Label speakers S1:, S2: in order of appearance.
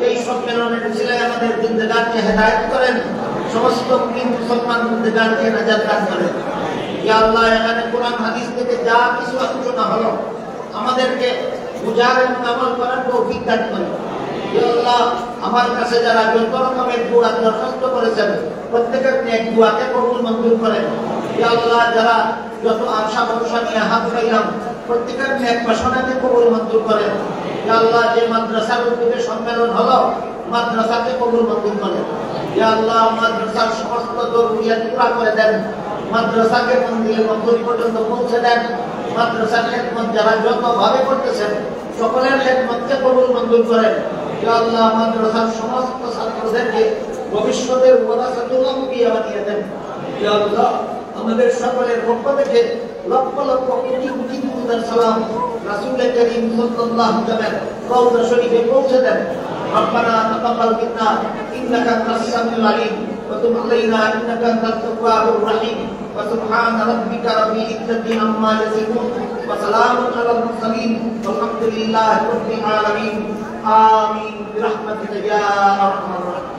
S1: এই সম্মেলনের উসিলায় আমাদের জিন্দেগানকে হেদায়েত করেন, সমস্ত মুমিন মুসলমান জিন্দেগানকে নাজাত দান করেন। ইয়া আল্লাহ, এখানে কোরআন হাদিস থেকে যা কিছু আলোচনা হলো আমাদেরকে বুঝার এবং আমল করার তৌফিক দান করেন। ইয়া আল্লাহ, আমার কাছে যারা যত রকমের দোয়া দরখাস্ত করেছেন প্রত্যেকের নেক দোয়াকে কবুল মঞ্জুর করেন। ইয়া আল্লাহ, যারা যত আশা ভরসা নিয়ে হাত পাইলাম প্রত্যেকের নেক বাসনাকে কবুল মঞ্জুর করেন। ইয়া আল্লাহ, যে মাদ্রাসার উদ্যোগে সম্মেলন হলো মাদ্রাসাকে কবুল মঞ্জুর করেন। ইয়া আল্লাহ, মাদ্রাসার সমস্ত জরুরিয়াত পুরা করে দেন, মাদ্রাসাকে মন্দিরে মঞ্জুরি পর্যন্ত পৌঁছে দেন। মাদ্রাসার খেদমত যারা যতভাবে করতেছেন সকলের খেদমতকে কবুল মঞ্জুর করেন। ইয়া আল্লাহ, মাদ্রাসার সমস্ত ছাত্রদেরকে ভবিষ্যতের ওয়ারাসাতুল আম্বিয়া বানিয়ে দেন। ইয়া আল্লাহ, আমাদের সকলের পক্ষ থেকে লক্ষ লক্ষ কোটি কোটি দুরূদ সালাম রাসূল করিম সাল্লাল্লাহু আলাইহি ওয়াসাল্লামের রওজা শরীফে পৌঁছে দেন। ربنا تقبل منا انك انت السميع العليم وتب علينا انك انت التواب الرحيم وسبحان ربك رب العزة عما يصفون وسلام على المرسلين والحمد لله رب العالمين آمين برحمتك يا أرحم الراحمين.